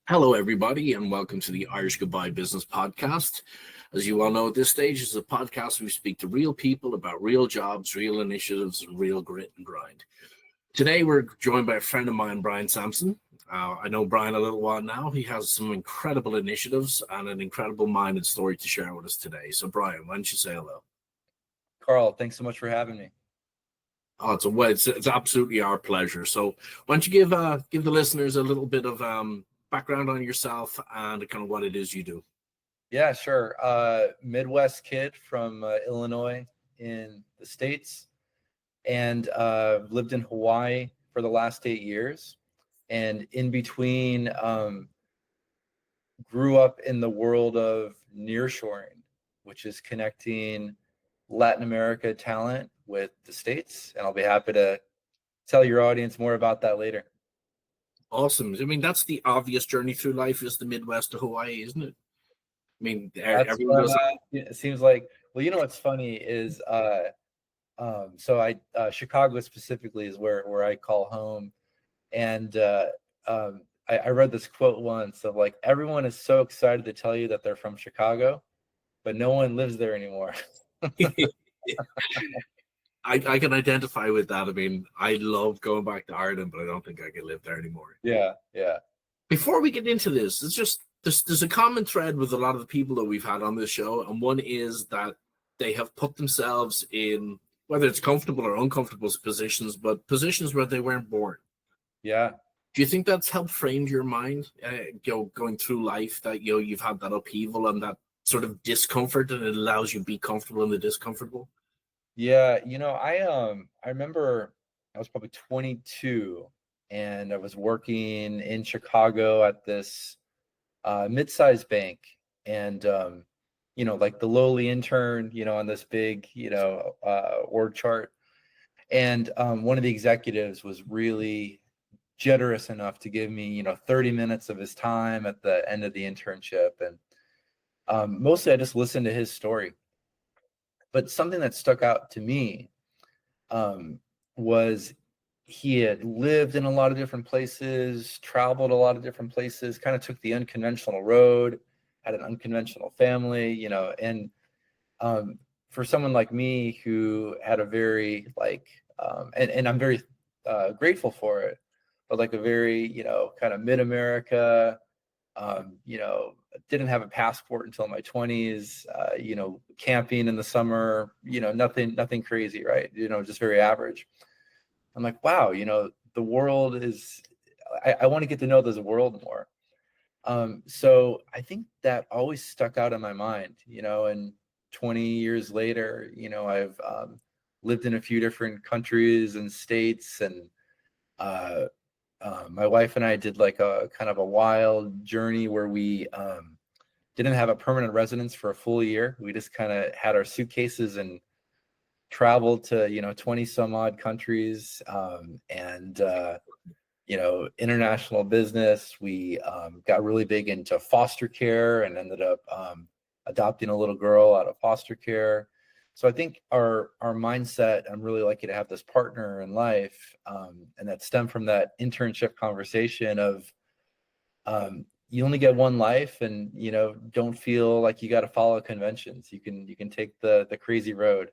Hello, everybody, and welcome to the Irish Goodbye Business Podcast. As you all know, at this stage is a podcast where we speak to real people about real jobs, real initiatives, and real grit and grind. Today, we're joined by a friend of mine, Brian Samson. I know Brian a little while now. He has some incredible initiatives and an incredible mind and story to share with us today. So, Brian, why don't you say hello? Carl, thanks so much for having me. Oh, it's absolutely our pleasure. So, why don't you give the listeners a little bit of background on yourself and kind of what it is you do? Yeah, sure. Midwest kid from Illinois in the States, and lived in Hawaii for the last 8 years. And in between, grew up in the world of nearshoring, which is connecting Latin America talent with the States. And I'll be happy to tell your audience more about that later. Awesome. I mean, that's the obvious journey through life is the Midwest to Hawaii, isn't it? I mean, That's everyone does it. it seems like. Well, what's funny is Chicago specifically is where I call home. And I read this quote once of like, everyone is so excited to tell you that they're from Chicago, but no one lives there anymore. I can identify with that. I mean, I love going back to Ireland, but I don't think I can live there anymore. Yeah. Before we get into this, there's a common thread with a lot of the people that we've had on this show, and one is that they have put themselves in, whether it's comfortable or uncomfortable positions, but positions where they weren't born. Yeah. Do you think that's helped frame your mind, going through life, that you've had that upheaval and that sort of discomfort, and it allows you to be comfortable in the discomfortable? Yeah. I remember I was probably 22 and I was working in Chicago at this mid-sized bank, and like the lowly intern, on this big, org chart. And one of the executives was really generous enough to give me, 30 minutes of his time at the end of the internship. And mostly I just listened to his story. But something that stuck out to me was he had lived in a lot of different places, traveled a lot of different places, kind of took the unconventional road, had an unconventional family, and for someone like me who had a very and I'm very grateful for it, but like a very, kind of mid-America, didn't have a passport until my 20s, camping in the summer, nothing crazy, right? Just very average. I'm like, wow, the world is, I want to get to know this world more. So I think that always stuck out in my mind, and 20 years later, I've lived in a few different countries and states, and my wife and I did like a kind of a wild journey where we didn't have a permanent residence for a full year. We just kind of had our suitcases and traveled to 20 some odd countries, and international business. We got really big into foster care and ended up adopting a little girl out of foster care. So I think our mindset, I'm really lucky to have this partner in life, and that stemmed from that internship conversation of you only get one life, and don't feel like you got to follow conventions. You can take the crazy road.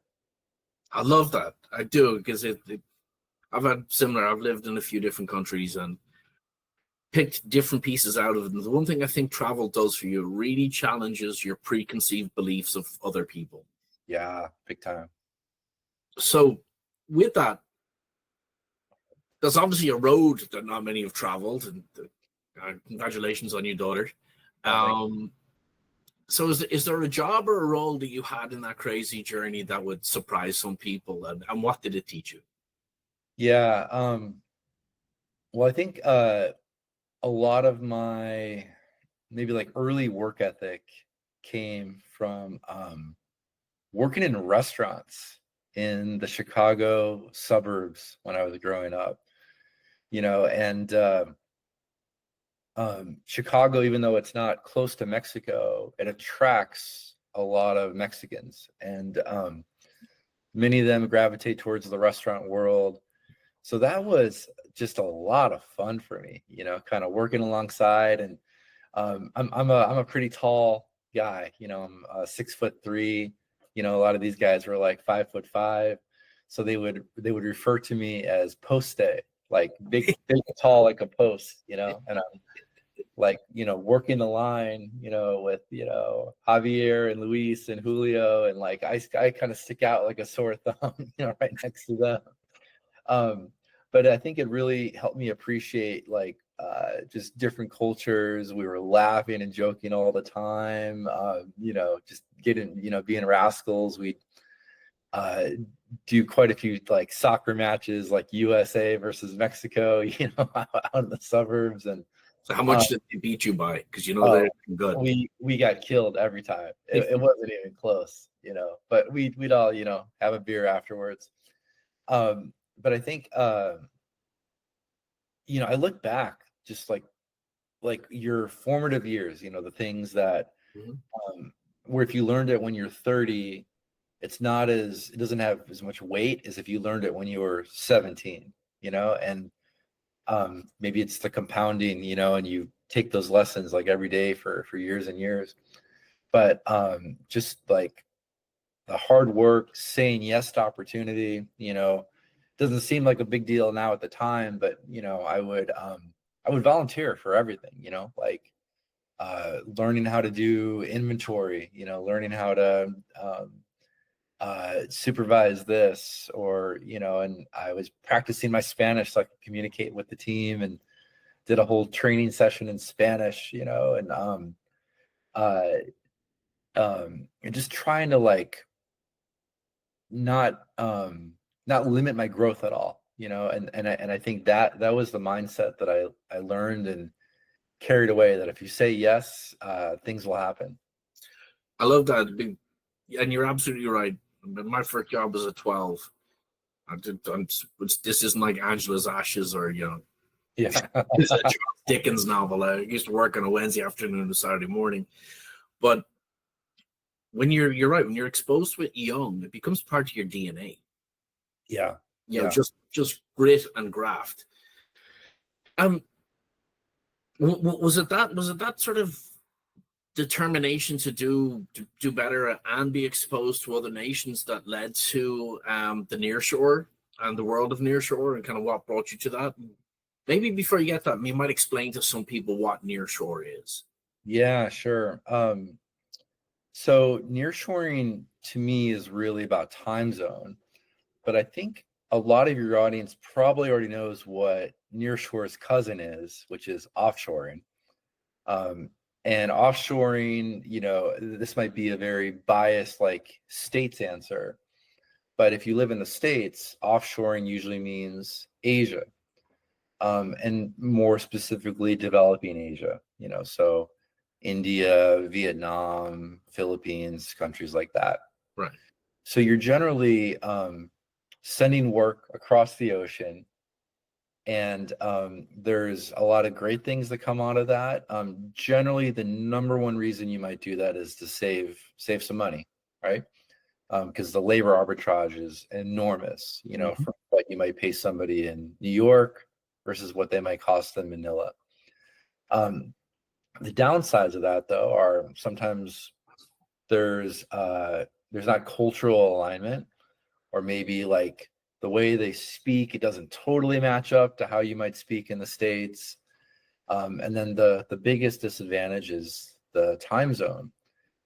I love that. I do, because I've had similar. I've lived in a few different countries and picked different pieces out of it. And the one thing I think travel does for you, it really challenges your preconceived beliefs of other people. Yeah, big time. So with that, there's obviously a road that not many have traveled, and congratulations on your daughter. So is there a job or a role that you had in that crazy journey that would surprise some people, and what did it teach you? Yeah. Well, I think a lot of my maybe like early work ethic came from working in restaurants in the Chicago suburbs when I was growing up, and Chicago, even though it's not close to Mexico, it attracts a lot of Mexicans, and many of them gravitate towards the restaurant world. So that was just a lot of fun for me, kind of working alongside. And I'm a pretty tall guy. I'm 6'3". A lot of these guys were like 5'5", so they would refer to me as poste, like big, tall, like a post. And I'm like, working the line, with, Javier and Luis and Julio, and like I kind of stick out like a sore thumb, right next to them. But I think it really helped me appreciate like just different cultures. We were laughing and joking all the time. Just being rascals. We do quite a few like soccer matches, like USA versus Mexico, out in the suburbs. And So how much did they beat you by? Because they're good. We got killed every time. It wasn't even close, But we'd all have a beer afterwards. But I think I look back just like your formative years, the things that where if you learned it when you're 30, it doesn't have as much weight as if you learned it when you were 17, and maybe it's the compounding, and you take those lessons like every day for years and years. But just like the hard work, saying yes to opportunity, doesn't seem like a big deal now at the time, but I would volunteer for everything, like learning how to do inventory, learning how to supervise this, or and I was practicing my Spanish so I could communicate with the team, and did a whole training session in Spanish, and just trying to like not limit my growth at all, and I think that was the mindset that I learned and carried away, that if you say yes, things will happen. I love that. And you're absolutely right. My first job was at 12. This isn't like Angela's Ashes or it's a Charles Dickens novel. I used to work on a Wednesday afternoon and a Saturday morning. But when you're right, when you're exposed to it young, it becomes part of your DNA. Yeah. Just grit and graft. Was it that sort of determination to do better and be exposed to other nations that led to the nearshore and the world of nearshore, and kind of what brought you to that? Maybe before you get that, you might explain to some people what nearshore is. Yeah, sure. So nearshoring to me is really about time zone, but I think a lot of your audience probably already knows what nearshore's cousin is, which is offshoring. And offshoring, this might be a very biased like states answer, but if you live in the States, offshoring usually means Asia, and more specifically developing Asia, so India, Vietnam, Philippines, countries like that. Right. So you're generally sending work across the ocean, and there's a lot of great things that come out of that. Generally, the number one reason you might do that is to save some money, right? Because the labor arbitrage is enormous, from what you might pay somebody in New York versus what they might cost them in Manila. The downsides of that, though, are sometimes there's not cultural alignment, or maybe like the way they speak, it doesn't totally match up to how you might speak in the States. And then the biggest disadvantage is the time zone.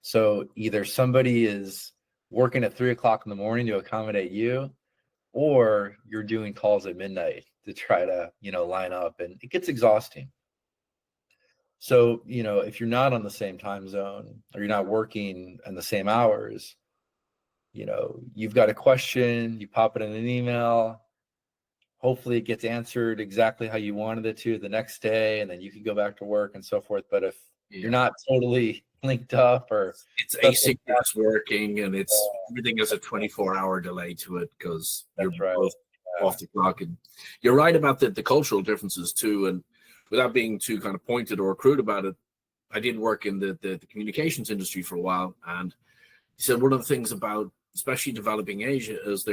So either somebody is working at 3:00 in the morning to accommodate you, or you're doing calls at midnight to try to, line up, and it gets exhausting. So, if you're not on the same time zone, or you're not working in the same hours, you've got a question, you pop it in an email, hopefully it gets answered exactly how you wanted it to the next day, and then you can go back to work and so forth. But if you're not totally linked up, or it's asynchronous working, and everything has a 24-hour delay to it, because you're both off the clock. And you're right about the cultural differences too. And without being too kind of pointed or crude about it, I did work in the communications industry for a while, and he said one of the things about especially developing Asia is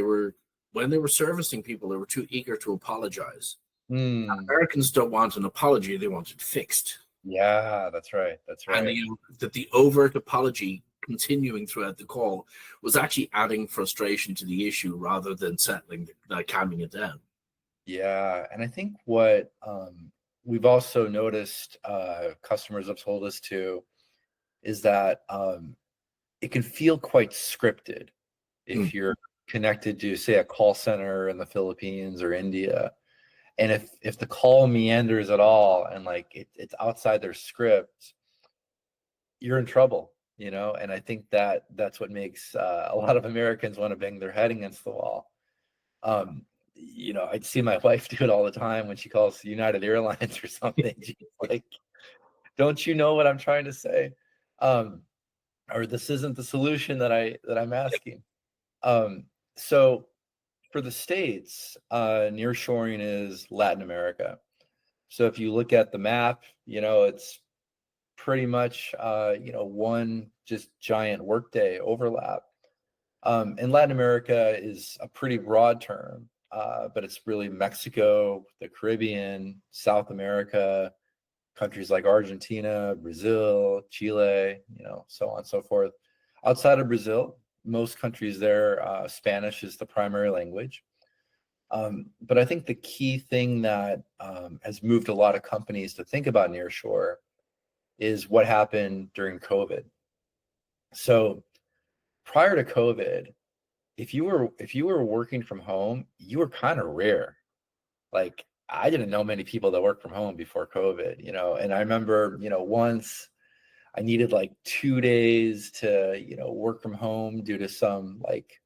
when they were servicing people, they were too eager to apologize. Americans don't want an apology, they want it fixed. Yeah, that's right. That's And right. that the overt apology continuing throughout the call was actually adding frustration to the issue rather than calming it down. Yeah, and I think what we've also noticed, customers have told us too, is that it can feel quite scripted Mm. if you're connected to, say, a call center in the Philippines or India. And if the call meanders at all and like it's outside their script, you're in trouble, you know. And I think that that's what makes a lot of Americans want to bang their head against the wall. um you know, I'd see my wife do it all the time when she calls United Airlines or something. She's like, don't you know what I'm trying to say? um or this isn't the solution that I'm asking. So for the States, nearshoring is Latin America. So if you look at the map, you know, it's pretty much, you know, one just giant workday overlap. And Latin America is a pretty broad term, but it's really Mexico, the Caribbean, South America, countries like Argentina, Brazil, Chile, you know, so on and so forth. Outside of Brazil, most countries there, Spanish is the primary language. But I think the key thing that has moved a lot of companies to think about nearshore is what happened during COVID. So prior to COVID, if you were working from home, you were kind of rare. Like I didn't know many people that worked from home before COVID, you know. And I remember, you know, once I needed like 2 days to, you know, work from home due to some like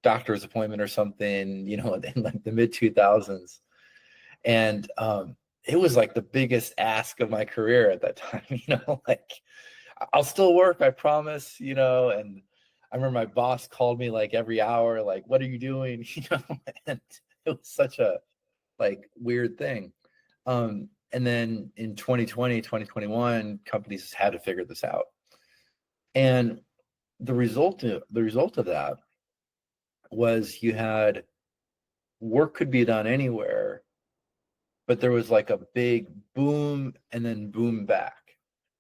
doctor's appointment or something, you know, in like the mid 2000s. And it was like the biggest ask of my career at that time, you know, like I'll still work, I promise, you know. And I remember my boss called me like every hour, like, what are you doing? You know, and it was such a like weird thing. And then in 2020, 2021, companies had to figure this out. And the result of that was you had work could be done anywhere, but there was like a big boom and then boom back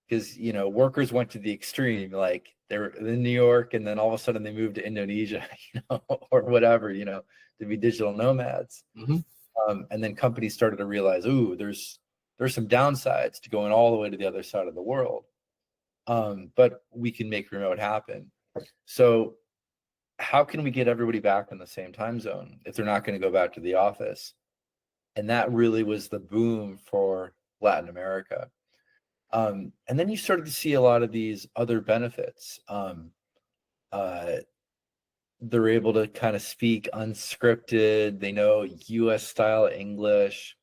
because, you know, workers went to the extreme, like they were in New York and then all of a sudden they moved to Indonesia, you know, or whatever, you know, to be digital nomads. Mm-hmm. And then companies started to realize, ooh, there's some downsides to going all the way to the other side of the world, but we can make remote happen. So how can we get everybody back in the same time zone if they're not going to go back to the office? And that really was the boom for Latin America. And then you started to see a lot of these other benefits. Uh, they're able to kind of speak unscripted. They know U.S. style English.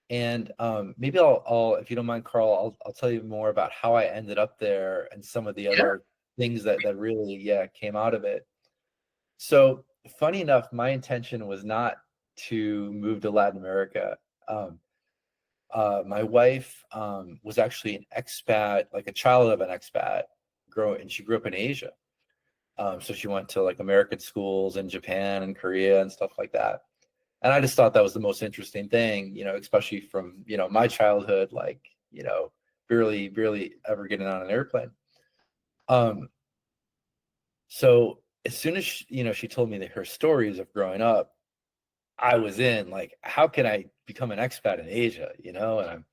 And maybe I'll, if you don't mind, Carl, I'll tell you more about how I ended up there and some of the Yeah. other things that really, yeah, came out of it. So funny enough, my intention was not to move to Latin America. Um, my wife was actually an expat, like a child of an expat, and she grew up in Asia. So she went to like American schools in Japan and Korea and stuff like that. And I just thought that was the most interesting thing, you know, especially from, you know, my childhood, like, you know, barely ever getting on an airplane. Um, so as soon as she, you know, she told me that her stories of growing up, I was in like, how can I become an expat in Asia, you know? And I'm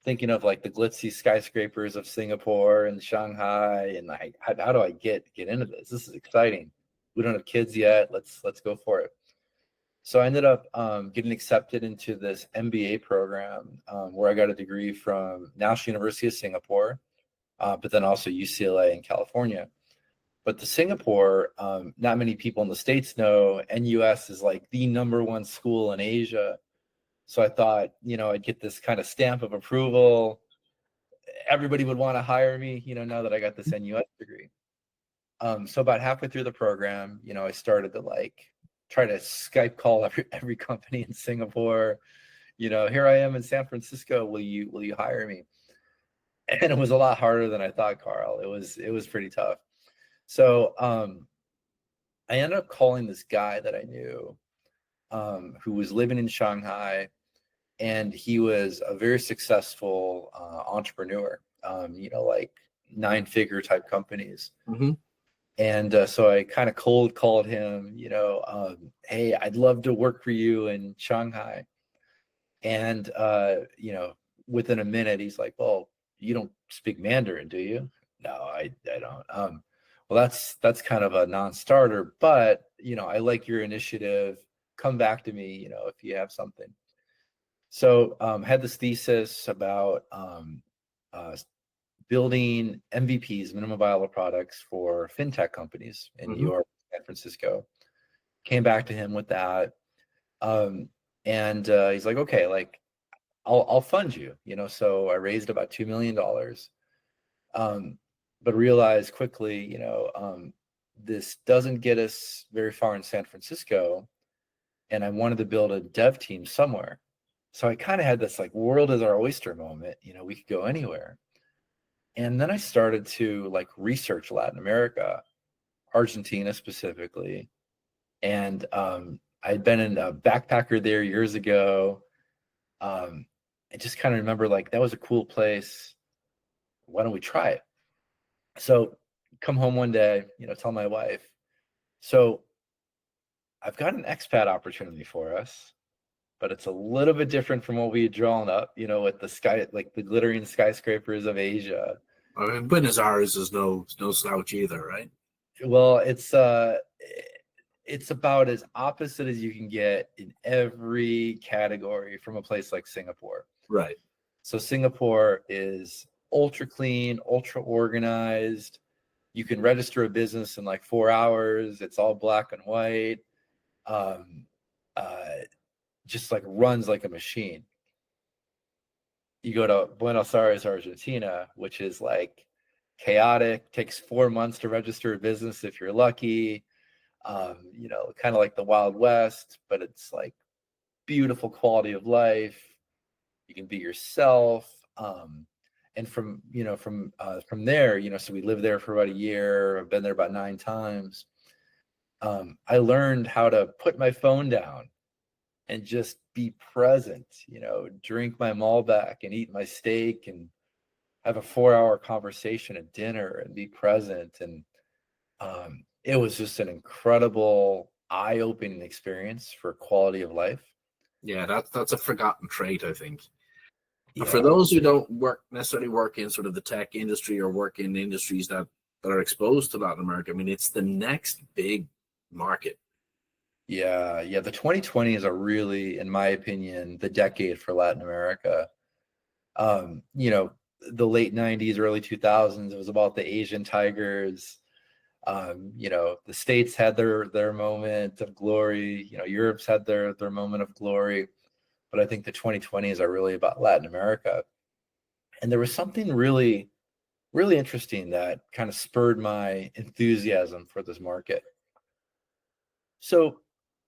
thinking of like the glitzy skyscrapers of Singapore and Shanghai, and like, how do I get into this? This is exciting. We don't have kids yet. Let's go for it. So I ended up getting accepted into this MBA program where I got a degree from National University of Singapore, but then also UCLA in California. But the Singapore, not many people in the States know, NUS is like the number one school in Asia. So I thought, you know, I'd get this kind of stamp of approval. Everybody would want to hire me, you know, now that I got this NUS degree. So about halfway through the program, you know, I started to like try to Skype call every company in Singapore. You know, here I am in San Francisco. Will you hire me? And it was a lot harder than I thought, Carl. It was pretty tough. So I ended up calling this guy that I knew who was living in Shanghai, and he was a very successful entrepreneur, like 9-figure type companies. Mm-hmm. And so I kind of cold called him, hey, I'd love to work for you in Shanghai. And, within a minute, he's like, well, you don't speak Mandarin, do you? No, I don't. Well, that's kind of a non-starter, but, I like your initiative. Come back to me, if you have something. So had this thesis about building MVPs, minimum viable products for fintech companies in New Mm-hmm. York, San Francisco. Came back to him with that. And he's like, okay, like I'll fund you, so I raised about $2 million. But realized quickly, this doesn't get us very far in San Francisco. And I wanted to build a dev team somewhere. So I kind of had this like world is our oyster moment, we could go anywhere. And then I started to like research Latin America, Argentina specifically. And I'd been in a backpacker there years ago. I just kind of remember like that was a cool place. Why don't we try it? So come home one day, tell my wife, so I've got an expat opportunity for us, but it's a little bit different from what we had drawn up, with the sky, like the glittering skyscrapers of Asia. I mean, Buenos Aires is no slouch either, right? Well, it's about as opposite as you can get in every category from a place like Singapore. Right. So Singapore is ultra clean, ultra organized. You can register a business in like 4 hours. It's all black and white. Um, just like runs like a machine. You go to Buenos Aires, Argentina, which is like chaotic, takes 4 months to register a business if you're lucky. Kind of like the Wild West, but it's like beautiful quality of life. You can be yourself. And from there, so we lived there for about a year. I've been there about 9 times. I learned how to put my phone down and just be present, drink my Malbec and eat my steak and have a 4-hour conversation at dinner and be present. And it was just an incredible, eye-opening experience for quality of life. Yeah, that's a forgotten trait, I think. Yeah. For those who don't necessarily work in sort of the tech industry or work in industries that are exposed to Latin America, I mean, it's the next big market. Yeah. The 2020s are really, in my opinion, the decade for Latin America. The late 90s, early 2000s, it was about the Asian tigers. The States had their moment of glory. Europe's had their moment of glory. But I think the 2020s are really about Latin America. And there was something really, really interesting that kind of spurred my enthusiasm for this market. So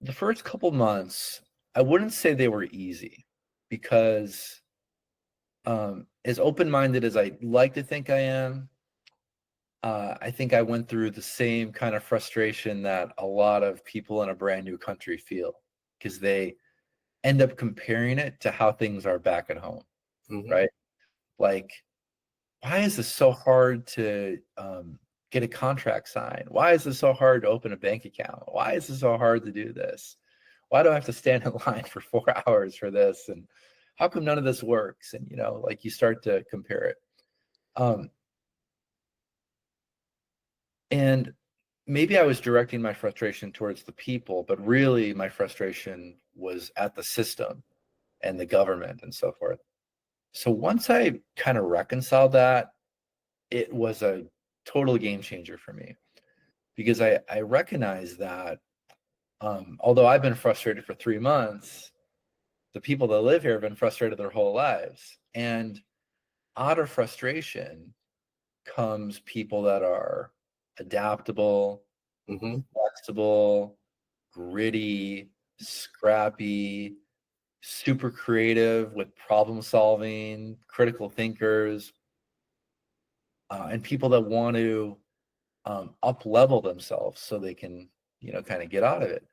the first couple months, I wouldn't say they were easy because as open-minded as I like to think I am, I think I went through the same kind of frustration that a lot of people in a brand new country feel because they end up comparing it to how things are back at home, right? Like, why is this so hard to get a contract signed? Why is this so hard to open a bank account? Why is this so hard to do this? Why do I have to stand in line for 4 hours for this? And how come none of this works? And, like you start to compare it. And maybe I was directing my frustration towards the people, but really my frustration was at the system and the government and so forth. So once I kind of reconciled that, it was a total game changer for me because I recognize that although I've been frustrated for 3 months, the people that live here have been frustrated their whole lives. And out of frustration comes people that are adaptable, flexible, gritty, scrappy, super creative with problem solving, critical thinkers, and people that want to up level themselves so they can, kind of get out of it.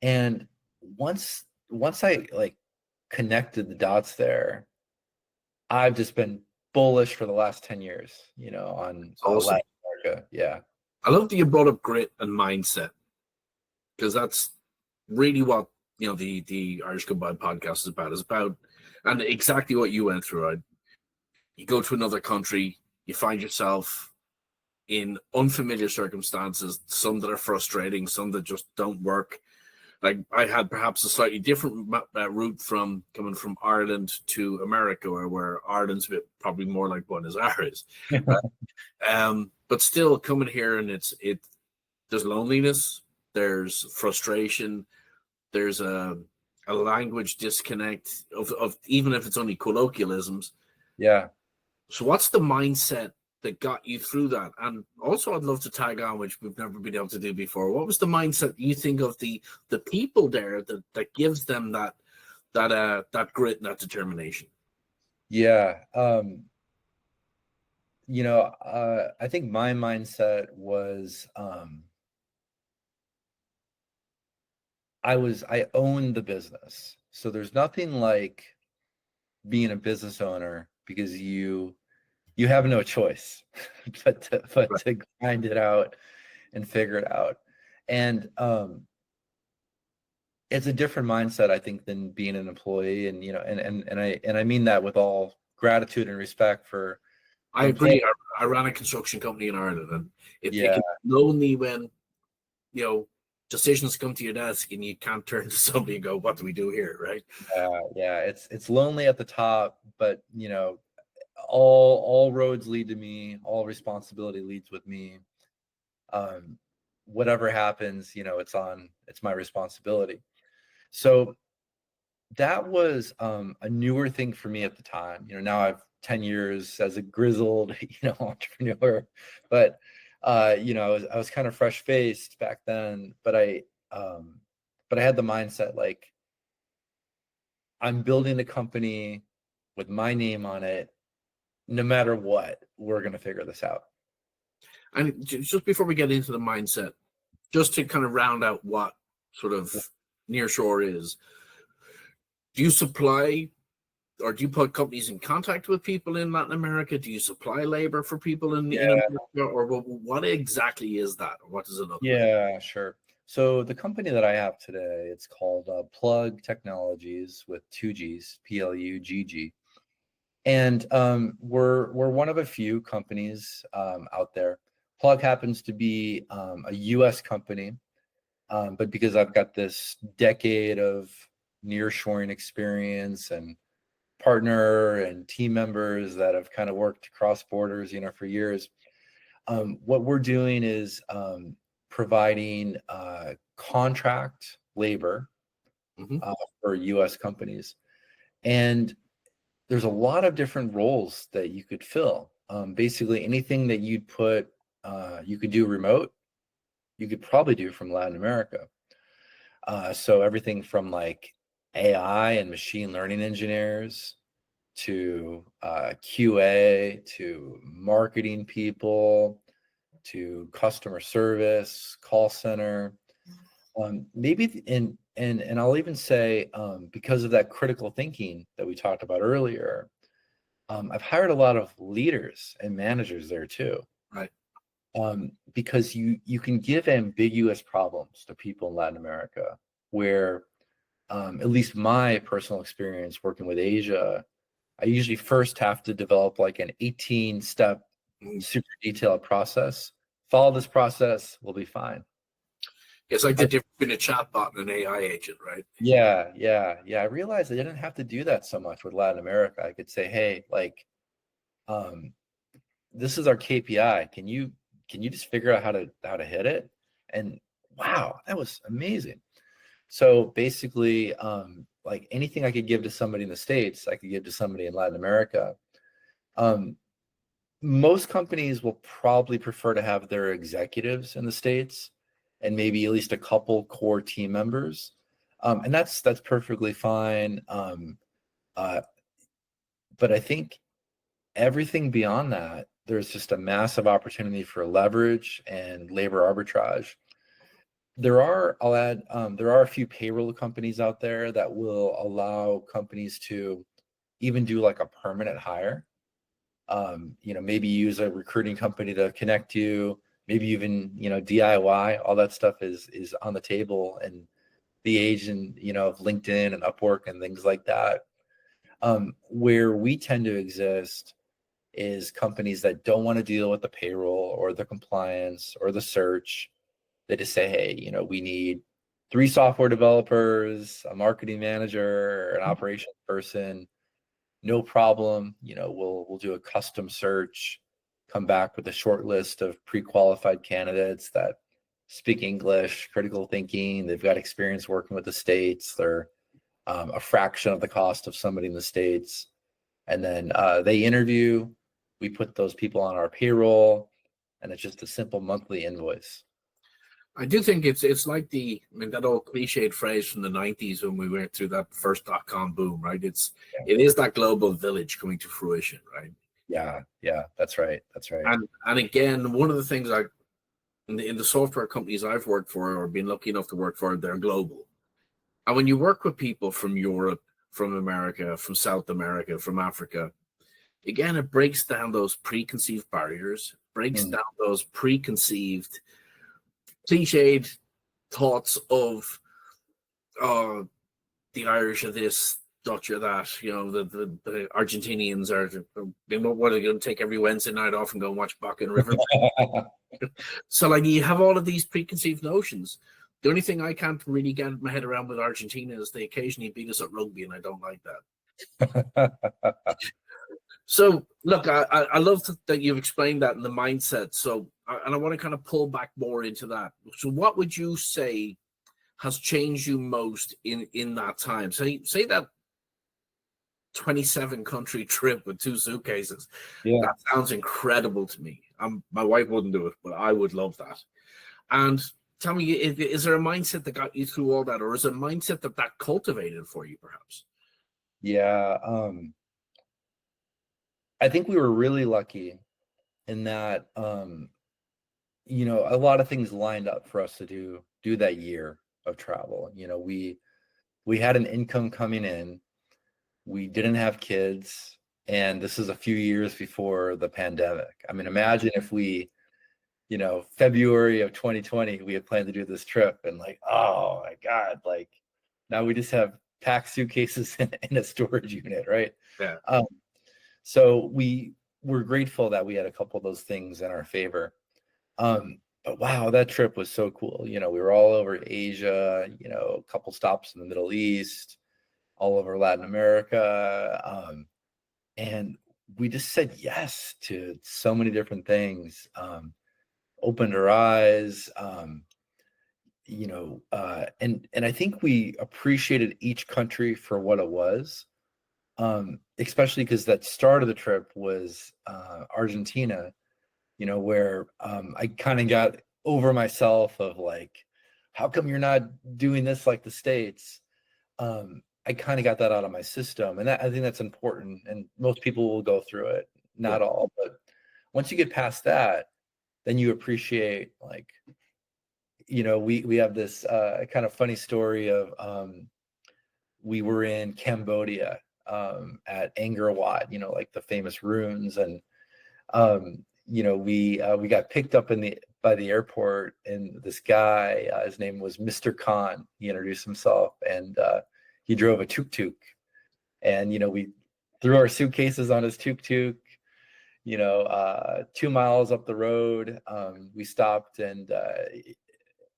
And once I like connected the dots there, I've just been bullish for the last 10 years, on Awesome. Latin America. Yeah. I love that you brought up grit and mindset, because that's really what the Irish Goodbye podcast is about. It's about, and exactly what you went through. Right? You go to another country, you find yourself in unfamiliar circumstances, some that are frustrating, some that just don't work. Like I had perhaps a slightly different route from coming from Ireland to America, where Ireland's a bit probably more like Buenos Aires. But still coming here, and there's loneliness, there's frustration, there's a language disconnect of even if it's only colloquialisms. Yeah. So what's the mindset that got you through that? And also I'd love to tag on, which we've never been able to do before. What was the mindset you think of the people there that gives them that grit and that determination? Yeah. I think my mindset was I owned the business. So there's nothing like being a business owner, because you have no choice but to grind it out and figure it out. And it's a different mindset, I think, than being an employee. And I mean that with all gratitude and respect for I employees. agree. I ran a construction company in Ireland, and it Yeah. can be lonely when decisions come to your desk and you can't turn to somebody and go, "What do we do here?" Right? Yeah. It's lonely at the top, but all roads lead to me. All responsibility leads with me. Whatever happens, it's my responsibility. So that was a newer thing for me at the time. Now I've 10 years as a grizzled, entrepreneur, but I was kind of fresh faced back then, but I had the mindset like, I'm building a company with my name on it. No matter what, we're going to figure this out. And just before we get into the mindset, just to kind of round out what sort of nearshore is, do you supply or do you put companies in contact with people in Latin America? Do you supply labor for people in America? Or what exactly is that? Or what does it look like? Yeah, sure. So the company that I have today, it's called Plugg Technologies with two G's, Plugg. And we're one of a few companies out there. Plugg happens to be a U.S. company, but because I've got this decade of nearshoring experience and partner and team members that have kind of worked across borders, for years, what we're doing is providing contract labor for U.S. companies. And there's a lot of different roles that you could fill. Basically, anything that you could do remote, you could probably do from Latin America. So everything from like AI and machine learning engineers to QA to marketing people to customer service, call center. Maybe and I'll even say because of that critical thinking that we talked about earlier, I've hired a lot of leaders and managers there too. Right. Because you can give ambiguous problems to people in Latin America, where at least my personal experience working with Asia, I usually first have to develop like an 18-step super detailed process. Follow this process, we'll be fine. It's like the difference between a chatbot and an AI agent, right? Yeah. I realized I didn't have to do that so much with Latin America. I could say, hey, like, this is our KPI. Can you just figure out how to hit it? And wow, that was amazing. So basically, like anything I could give to somebody in the States, I could give to somebody in Latin America. Most companies will probably prefer to have their executives in the States and maybe at least a couple core team members. And that's perfectly fine. But I think everything beyond that, there's just a massive opportunity for leverage and labor arbitrage. I'll add, there are a few payroll companies out there that will allow companies to even do like a permanent hire. Maybe use a recruiting company to connect you, maybe even, DIY, all that stuff is on the table, and the age and, of LinkedIn and Upwork and things like that. Where we tend to exist is companies that don't want to deal with the payroll or the compliance or the search. They just say, hey, we need 3 software developers, a marketing manager, an operations person. No problem. We'll do a custom search, come back with a short list of pre-qualified candidates that speak English, critical thinking. They've got experience working with the States. They're a fraction of the cost of somebody in the States. And then they interview. We put those people on our payroll, and it's just a simple monthly invoice. I do think it's like that old cliched phrase from the 90s when we went through that first .com boom, right? It is that global village coming to fruition, right? Yeah, that's right. And again, one of the things in the software companies I've worked for or been lucky enough to work for, they're global. And when you work with people from Europe, from America, from South America, from Africa, again, it breaks down those preconceived barriers, breaks down those preconceived cliched thoughts of the Irish are this, Dutch are that, the Argentinians are, what are going to take every Wednesday night off and go and watch Baca and River. So like you have all of these preconceived notions. The only thing I can't really get my head around with Argentina is they occasionally beat us at rugby, and I don't like that. So look, I love that you've explained that in the mindset. So, and I want to kind of pull back more into that. So what would you say has changed you most in that time? Say that 27 country trip with 2 suitcases. Yeah. That sounds incredible to me. My wife wouldn't do it, but I would love that. And tell me, is there a mindset that got you through all that, or is it a mindset that cultivated for you, perhaps? Yeah. I think we were really lucky in that, a lot of things lined up for us to do that year of travel. We had an income coming in. We didn't have kids, and this is a few years before the pandemic. I mean, imagine if we, February of 2020, we had planned to do this trip, and like, oh my God, like now we just have packed suitcases in a storage unit, right? Yeah. So we're grateful that we had a couple of those things in our favor. But wow, that trip was so cool. We were all over Asia, a couple stops in the Middle East, all over Latin America. And we just said yes to so many different things, opened our eyes, and I think we appreciated each country for what it was. Especially because that start of the trip was Argentina, where I kind of got over myself of like, how come you're not doing this like the States? I kind of got that out of my system, and I think that's important. And most people will go through it, not all, but once you get past that, then you appreciate like, we have this kind of funny story of we were in Cambodia at Angkor Wat, like the famous ruins, and we got picked up by the airport, and this guy, his name was Mr. Khan. He introduced himself, and he drove a tuk-tuk, and we threw our suitcases on his tuk-tuk. 2 miles up the road, we stopped, and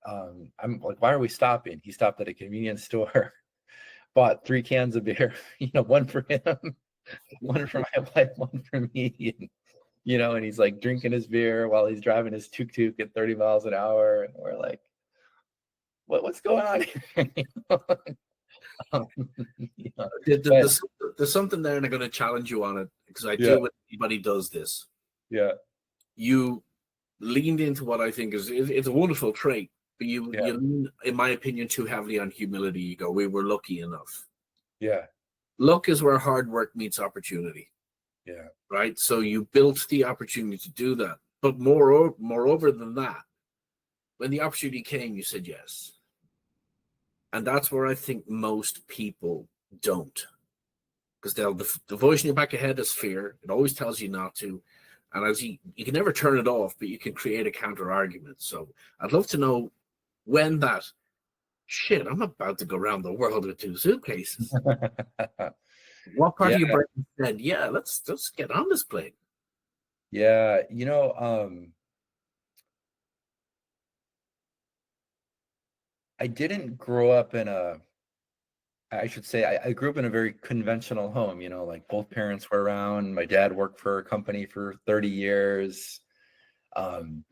I'm like, why are we stopping? He stopped at a convenience store. Bought 3 cans of beer, one for him, one for my wife, one for me. And he's like drinking his beer while he's driving his tuk-tuk at 30 miles an hour. And we're like, what's going on here? There's something there, and I'm going to challenge you on it, because I do when anybody does this. Yeah. You leaned into what I think it's a wonderful trait. But you lean, in my opinion, too heavily on humility. You go, we were lucky enough. Yeah. Luck is where hard work meets opportunity. Yeah. Right? So you built the opportunity to do that. But moreover than that, when the opportunity came, you said yes. And that's where I think most people don't. Because the voice in your back of your head is fear. It always tells you not to. And as you can never turn it off, but you can create a counter argument. So I'd love to know when that shit, I'm about to go around the world with 2 suitcases. What part Yeah, of your brain said, yeah, let's get on this plane? yeah. I didn't grow up in I should say, I grew up in a very conventional home, like both parents were around. My dad worked for a company for 30 years. Um,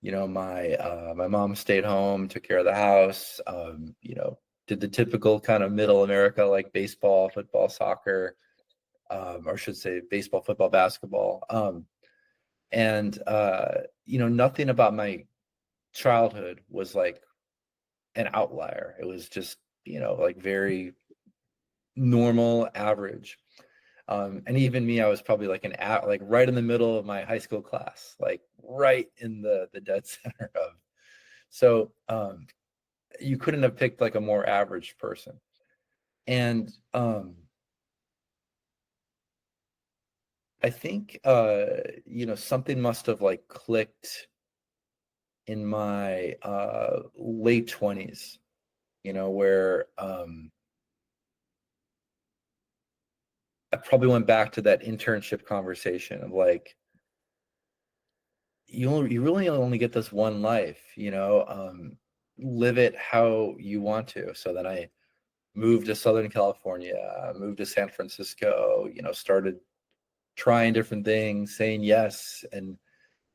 my mom stayed home, took care of the house, did the typical kind of middle America, like baseball, football, soccer, or I should say baseball, football, basketball. And nothing about my childhood was like an outlier. It was just, like very normal, average. And even me, I was probably like like right in the middle of my high school class, like right in the dead center of. So you couldn't have picked like a more average person. And I think something must have like clicked in my late 20s, where I probably went back to that internship conversation of like, you really only get this one life, live it how you want to. So then I moved to Southern California, moved to San Francisco, started trying different things, saying yes. And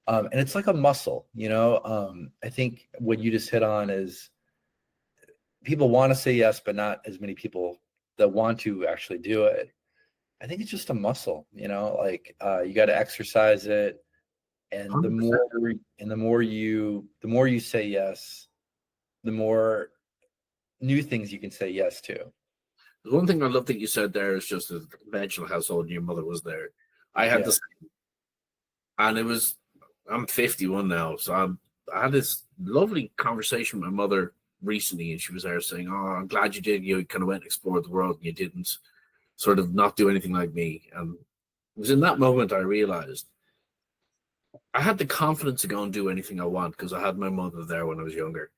it's like a muscle, I think what you just hit on is people want to say yes, but not as many people that want to actually do it. I think it's just a muscle, like you got to exercise it. And the 100%. more the more you say yes, the more new things you can say yes to. The one thing I love that you said there is just a conventional household and your mother was there. I had Yeah. this, and I'm 51 now. So I had this lovely conversation with my mother recently, and she was there saying, oh, I'm glad you did. You kind of went and explored the world and you didn't sort of not do anything like me. And it was in that moment I realized I had the confidence to go and do anything I want because I had my mother there when I was younger.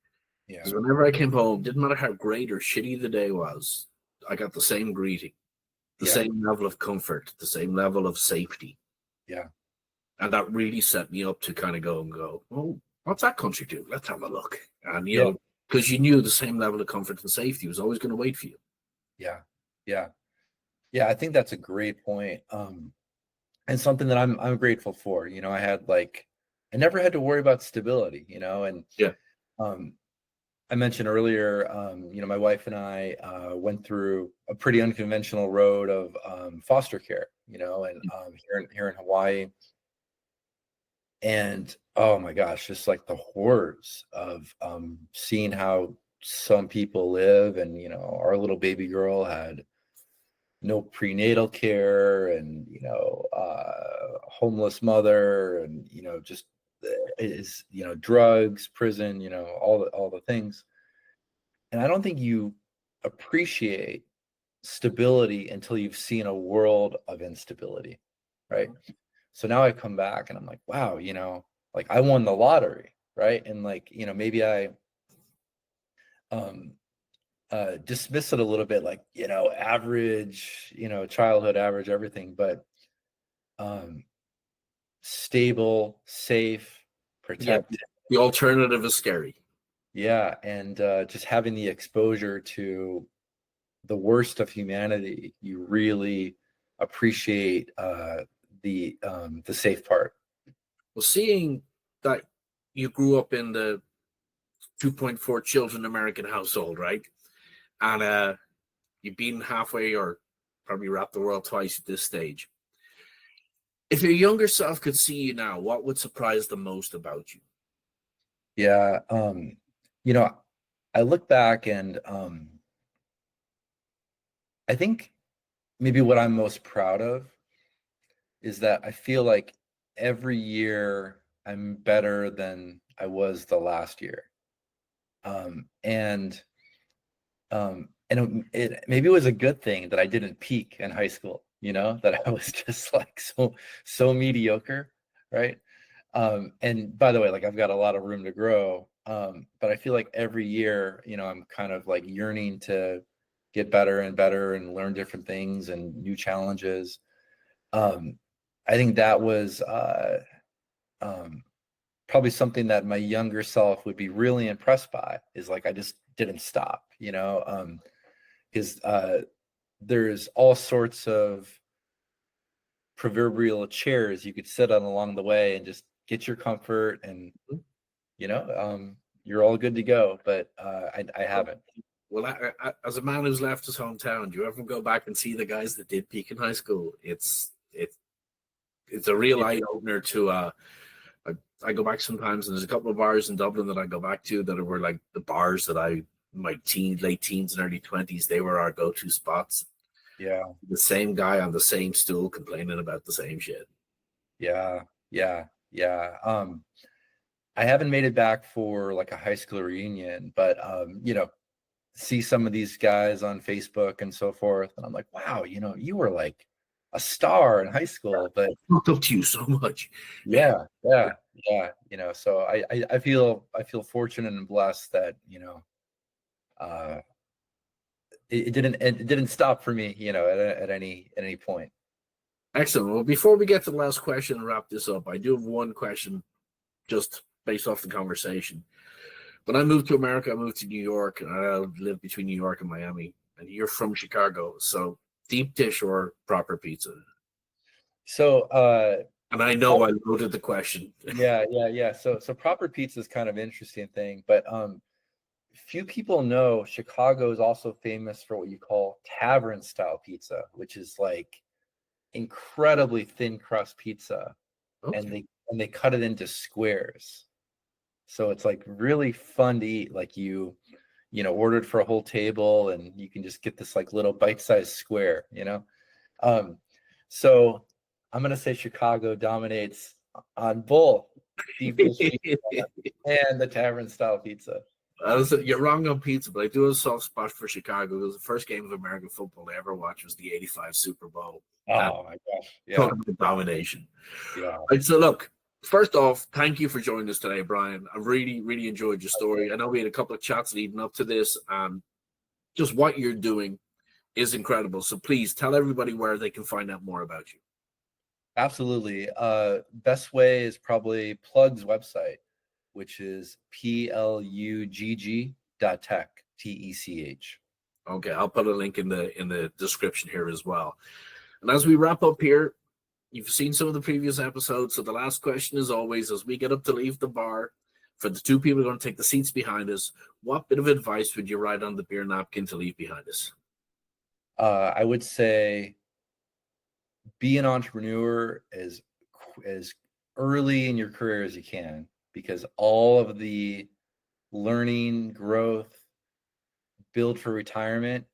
Yeah. Because whenever I came home, didn't matter how great or shitty the day was, I got the same greeting, the Yeah. same level of comfort, the same level of safety. Yeah. And that really set me up to kind of go, oh, what's that country do? Let's have a look. And, Yeah. because you knew the same level of comfort and safety was always going to wait for you. Yeah. Yeah. Yeah. I think that's a great point. And something that I'm grateful for. I never had to worry about stability, and Yeah. um I mentioned earlier, my wife and I went through a pretty unconventional road of foster care, and here in Hawaii. And oh my gosh, just like the horrors of seeing how some people live. And, our little baby girl had no prenatal care, and, homeless mother, and, just is, drugs, prison, all the things. And I don't think you appreciate stability until you've seen a world of instability, right? So now I come back and I'm like, wow, like I won the lottery, right? And like, maybe I um dismiss it a little bit, like, average, childhood average, everything, but um stable, safe, Yeah. protected. The alternative is scary. Yeah. And just having the exposure to the worst of humanity, you really appreciate the safe part. Well, seeing that you grew up in the 2.4 children American household, right? And you've been halfway or probably wrapped the world twice at this stage. If your younger self could see you now, what would surprise the most about you? Yeah. You know, I look back and I think maybe what I'm most proud of is that I feel like every year I'm better than I was the last year. And maybe it was a good thing that I didn't peak in high school, that I was just like so mediocre, right? And by the way, like I've got a lot of room to grow, but I feel like every year, I'm kind of like yearning to get better and better and learn different things and new challenges. I think that was probably something that my younger self would be really impressed by, is like I just didn't stop, because there's all sorts of proverbial chairs you could sit on along the way and just get your comfort, and you're all good to go. But I haven't. Well, as a man who's left his hometown, do you ever go back and see the guys that did peak in high school? It's a real eye opener to. I go back sometimes, and there's a couple of bars in Dublin that I go back to that were like the bars that my late teens and early 20s, they were our go-to spots. Yeah. The same guy on the same stool complaining about the same shit. Yeah. I haven't made it back for like a high school reunion, but see some of these guys on Facebook and so forth, and I'm like, wow, you were like a star in high school. But I looked up to you so much. Yeah. So I feel fortunate and blessed that it didn't stop for me, at any point. Excellent. Well, before we get to the last question and wrap this up, I do have one question just based off the conversation. When I moved to America, I moved to New York, and I lived between New York and Miami. And you're from Chicago, so deep dish or proper pizza? So and I know I loaded the question. Yeah. So proper pizza is kind of an interesting thing, but few people know Chicago is also famous for what you call tavern style pizza, which is like incredibly thin crust pizza. Okay. And they cut it into squares. So it's like really fun to eat. Like you ordered for a whole table, and you can just get this like little bite-sized square, So I'm gonna say Chicago dominates on both deep dish pizza and the tavern style pizza. You're wrong on pizza, but I do have a soft spot for Chicago. It was the first game of American football I ever watched was the '85 Super Bowl. Oh my gosh! Yeah, talking about domination. Yeah. Right, so look, first off, thank you for joining us today, Brian. I really, really enjoyed your story. I know we had a couple of chats leading up to this, and just what you're doing is incredible. So please tell everybody where they can find out more about you. Absolutely. Best way is probably Plugg's website, which is plugg.tech, TECH. Okay, I'll put a link in the description here as well. And as we wrap up here, you've seen some of the previous episodes. So the last question is always, as we get up to leave the bar, for the two people who are going to take the seats behind us, what bit of advice would you write on the beer napkin to leave behind us? I would say be an entrepreneur as early in your career as you can, because all of the learning, growth, build for retirement,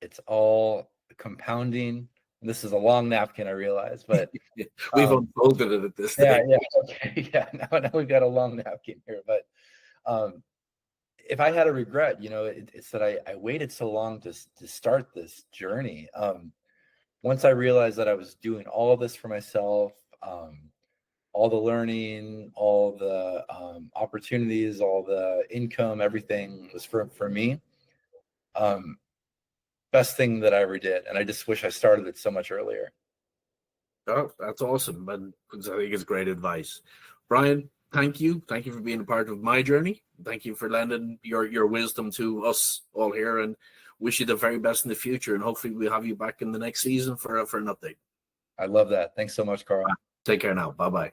it's all compounding. And this is a long napkin, I realize, but we've unfolded it at this stage. Okay. Now we've got a long napkin here, but if I had a regret, it's that I waited so long to start this journey. Once I realized that I was doing all of this for myself, all the learning, all the opportunities, all the income, everything was for me. Best thing that I ever did. And I just wish I started it so much earlier. Oh, that's awesome. And I think it's great advice. Brian, thank you. Thank you for being a part of my journey. Thank you for lending your wisdom to us all here, and wish you the very best in the future. And hopefully we'll have you back in the next season for an update. I love that. Thanks so much, Carl. Take care now. Bye-bye.